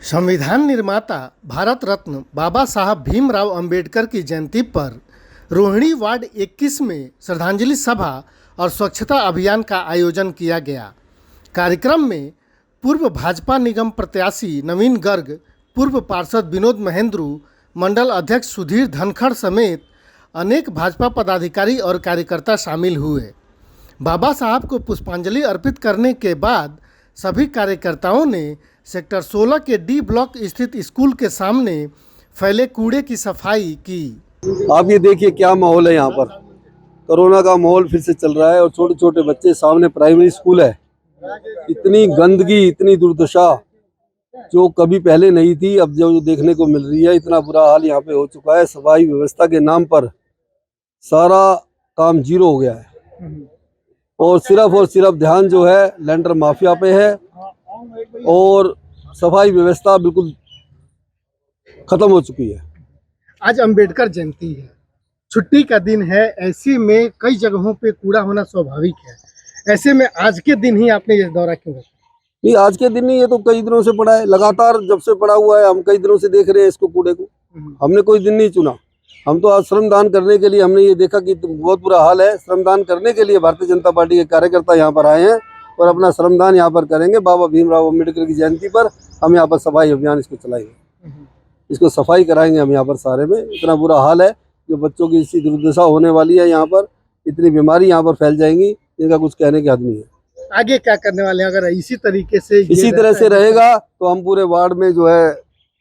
संविधान निर्माता भारत रत्न बाबा साहब भीमराव अंबेडकर की जयंती पर रोहिणी वार्ड 21 में श्रद्धांजलि सभा और स्वच्छता अभियान का आयोजन किया गया। कार्यक्रम में पूर्व भाजपा निगम प्रत्याशी नवीन गर्ग, पूर्व पार्षद विनोद महेंद्रू, मंडल अध्यक्ष सुधीर धनखड़ समेत अनेक भाजपा पदाधिकारी और कार्यकर्ता शामिल हुए। बाबा साहब को पुष्पांजलि अर्पित करने के बाद सभी कार्यकर्ताओं ने सेक्टर 16 के डी ब्लॉक स्थित स्कूल के सामने फैले कूड़े की सफाई की। आप ये देखिए क्या माहौल है यहाँ पर। कोरोना का माहौल फिर से चल रहा है और छोटे छोटे बच्चे, सामने प्राइमरी स्कूल है। इतनी गंदगी, इतनी दुर्दशा जो कभी पहले नहीं थी, अब जो देखने को मिल रही है, इतना बुरा हाल यहाँ पे हो चुका है। सफाई व्यवस्था के नाम पर सारा काम जीरो हो गया है और सिर्फ ध्यान जो है लेंटर माफिया पे है और सफाई व्यवस्था बिल्कुल खत्म हो चुकी है। आज अंबेडकर जयंती है, छुट्टी का दिन है, ऐसे में कई जगहों पे कूड़ा होना स्वाभाविक है। ऐसे में आज के दिन ही आपने ये दौरा क्यों रखा? नहीं, आज के दिन नहीं, ये तो कई दिनों से पड़ा है, लगातार जब से पड़ा हुआ है। हम कई दिनों से देख रहे हैं इसको, कूड़े को। हमने कोई दिन नहीं चुना। हम तो आज श्रमदान करने के लिए, हमने ये देखा कि बहुत बुरा हाल है, श्रमदान करने के लिए भारतीय जनता पार्टी के कार्यकर्ता यहाँ पर आए हैं और अपना श्रमदान यहाँ पर करेंगे। बाबा भीमराव अम्बेडकर की जयंती पर हम यहाँ पर सफाई अभियान इसको चलाएंगे, इसको सफाई कराएंगे हम यहाँ पर सारे में। इतना बुरा हाल है, जो बच्चों की इसी दुर्दशा होने वाली है, यहाँ पर इतनी बीमारी यहाँ पर फैल जाएंगी, इनका कुछ कहने की हद नहीं है। आगे क्या करने वाले हैं? अगर इसी तरीके से इसी तरह से रहेगा तो हम पूरे वार्ड में जो है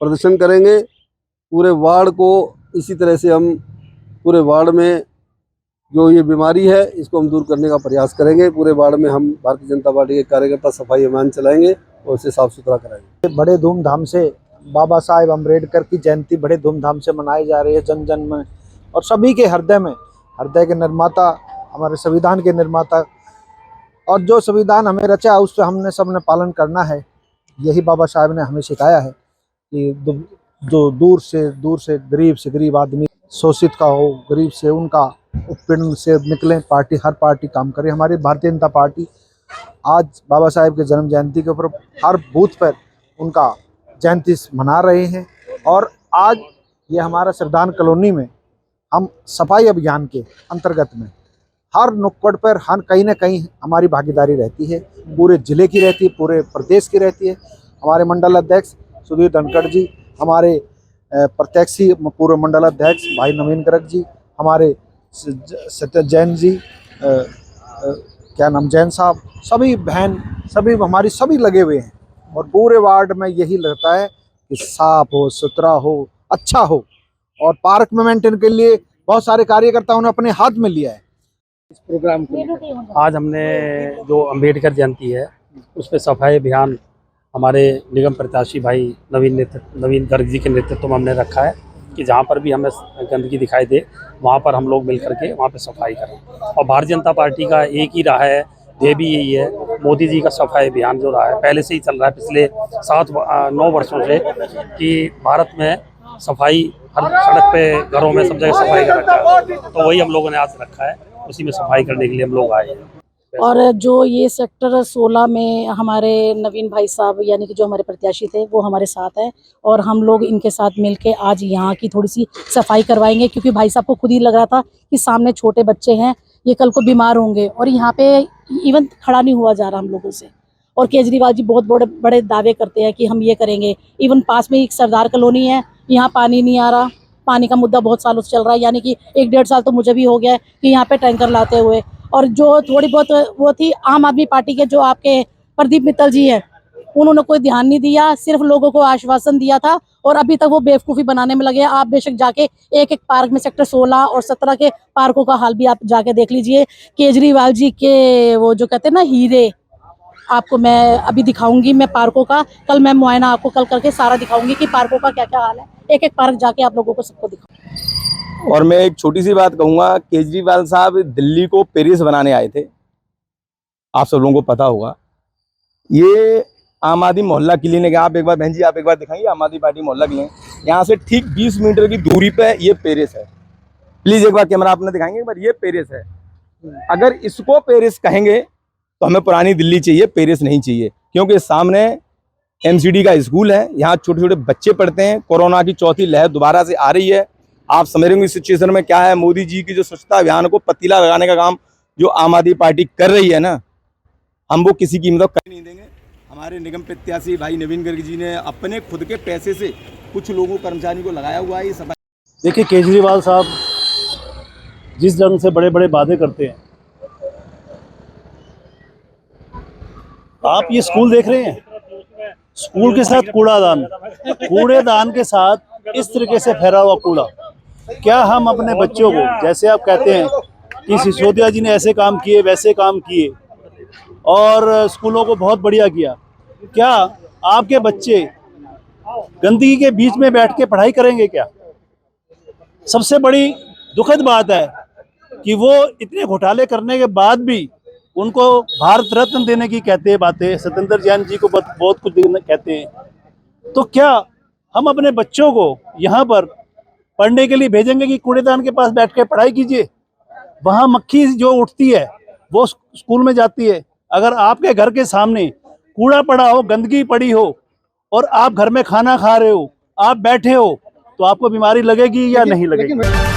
प्रदर्शन करेंगे। पूरे वार्ड को इसी तरह से हम पूरे वार्ड में जो ये बीमारी है इसको हम दूर करने का प्रयास करेंगे। पूरे वार्ड में हम भारतीय जनता पार्टी के कार्यकर्ता सफाई अभियान चलाएंगे और उसे साफ सुथरा कराएंगे। बड़े धूमधाम से बाबा साहेब अम्बेडकर की जयंती बड़े धूमधाम से मनाई जा रही है जन जन में, और सभी के हृदय में। हृदय के निर्माता, हमारे संविधान के निर्माता, और जो संविधान हमें रचा उससे हमने सबने पालन करना है। यही बाबा साहब ने हमें सिखाया है कि जो दूर से गरीब आदमी शोषित का हो, गरीब से उनका उत्पीड़न से निकलें, पार्टी हर पार्टी काम करे। हमारी भारतीय जनता पार्टी आज बाबा साहेब के जन्म जयंती के ऊपर हर बूथ पर उनका जयंती मना रहे हैं। और आज ये हमारा श्रद्धांजलि कॉलोनी में हम सफाई अभियान के अंतर्गत में हर नुक्कड़ पर हर कहीं ना कहीं हमारी भागीदारी रहती है। पूरे जिले की रहती है, पूरे प्रदेश की रहती है। हमारे मंडल अध्यक्ष सुधीर धनखड़ जी, हमारे प्रत्याशी पूर्व मंडल अध्यक्ष भाई नवीन गर्ग जी, हमारे सत्य जैन जी, क्या नाम, जैन साहब, सभी बहन, सभी हमारी सभी लगे हुए हैं। और पूरे वार्ड में यही लगता है कि साफ हो, सुथरा हो, अच्छा हो। और पार्क में मेंटेन के लिए बहुत सारे कार्यकर्ताओं ने अपने हाथ में लिया है इस प्रोग्राम को। आज हमने जो अंबेडकर जयंती है उस पर सफाई अभियान हमारे निगम प्रत्याशी भाई नवीन गर्ग जी के नेतृत्व में हमने रखा है कि जहाँ पर भी हमें गंदगी दिखाई दे वहाँ पर हम लोग मिल करके वहाँ पे सफाई करें। और भारतीय जनता पार्टी का एक ही रहा है, ध्येय भी यही है। मोदी जी का सफाई अभियान जो रहा है पहले से ही चल रहा है, पिछले 7-9 वर्षों से, कि भारत में सफाई हर सड़क पे, घरों में, सब जगह सफाई का रखा है। तो वही हम लोगों ने आज रखा है, उसी में सफाई करने के लिए हम लोग आए हैं। और जो ये सेक्टर 16 में हमारे नवीन भाई साहब यानी कि जो हमारे प्रत्याशी थे वो हमारे साथ है, और हम लोग इनके साथ मिलके आज यहाँ की थोड़ी सी सफाई करवाएंगे, क्योंकि भाई साहब को खुद ही लग रहा था कि सामने छोटे बच्चे हैं, ये कल को बीमार होंगे, और यहाँ पे इवन खड़ा नहीं हुआ जा रहा हम लोगों से। और केजरीवाल जी बहुत बड़े बड़े दावे करते हैं कि हम ये करेंगे। इवन पास में एक सरदार कॉलोनी है, यहाँ पानी नहीं आ रहा। पानी का मुद्दा बहुत सालों से चल रहा है, यानी कि 1-1.5 साल तो मुझे भी हो गया है कि यहाँ पे टैंकर लाते हुए। और जो थोड़ी बहुत वो थी आम आदमी पार्टी के जो आपके प्रदीप मित्तल जी हैं, उन्होंने कोई ध्यान नहीं दिया, सिर्फ लोगों को आश्वासन दिया था, और अभी तक वो बेवकूफ़ी बनाने में लगे। आप बेशक जाके एक पार्क में सेक्टर 16 और 17 के पार्कों का हाल भी आप जाके देख लीजिए। केजरीवाल जी के वो जो कहते हैं ना हीरे, आपको मैं अभी दिखाऊंगी मैं पार्कों का। कल मैं मुआयना आपको कल करके सारा दिखाऊंगी कि पार्कों का क्या क्या हाल है। एक पार्क जाके आप लोगों को सबको दिखाऊंगी। और मैं एक छोटी सी बात कहूँगा, केजरीवाल साहब दिल्ली को पेरिस बनाने आए थे, आप सब लोगों को पता होगा। ये आम आदमी मोहल्ला क्लिनिक है, आप एक बार बहन जी आप एक बार दिखाइए, आम आदमी पार्टी मोहल्ला क्लिनिक, यहाँ से ठीक 20 मीटर की दूरी पे ये पेरिस है। प्लीज़ एक बार कैमरा आपने दिखाएंगे, एक बार, ये पेरिस है। अगर इसको पेरिस कहेंगे तो हमें पुरानी दिल्ली चाहिए, पेरिस नहीं चाहिए, क्योंकि सामने एमसीडी का स्कूल है, यहाँ छोटे छोटे बच्चे पढ़ते हैं। कोरोना की चौथी लहर दोबारा से आ रही है। आप समझ रहे हो इस सिचुएशन में क्या है। मोदी जी की जो स्वच्छता अभियान को पतीला लगाने का काम जो आम आदमी पार्टी कर रही है ना, हम वो किसी कीमत पर कर नहीं देंगे। हमारे निगम प्रत्याशी भाई नवीन गर्ग जी ने अपने खुद के पैसे से कुछ लोगों कर्मचारी को लगाया हुआ है। ये सब देखिए, केजरीवाल साहब जिस ढंग से बड़े बड़े वादे करते हैं, आप ये स्कूल देख रहे हैं, स्कूल के साथ कूड़ेदान के साथ इस तरीके से फैला हुआ कूड़ा, क्या हम अपने बच्चों को, जैसे आप कहते हैं कि सिसोदिया जी ने ऐसे काम किए वैसे काम किए और स्कूलों को बहुत बढ़िया किया, क्या आपके बच्चे गंदगी के बीच में बैठ के पढ़ाई करेंगे क्या? सबसे बड़ी दुखद बात है कि वो इतने घोटाले करने के बाद भी उनको भारत रत्न देने की कहते हैं बातें, सत्येंद्र जैन जी को बहुत कुछ कहते हैं। तो क्या हम अपने बच्चों को यहाँ पर पढ़ने के लिए भेजेंगे कि कूड़ेदान के पास बैठ के पढ़ाई कीजिए? वहाँ मक्खी जो उठती है वो स्कूल में जाती है। अगर आपके घर के सामने कूड़ा पड़ा हो, गंदगी पड़ी हो और आप घर में खाना खा रहे हो, आप बैठे हो, तो आपको बीमारी लगेगी या नहीं लगेगी?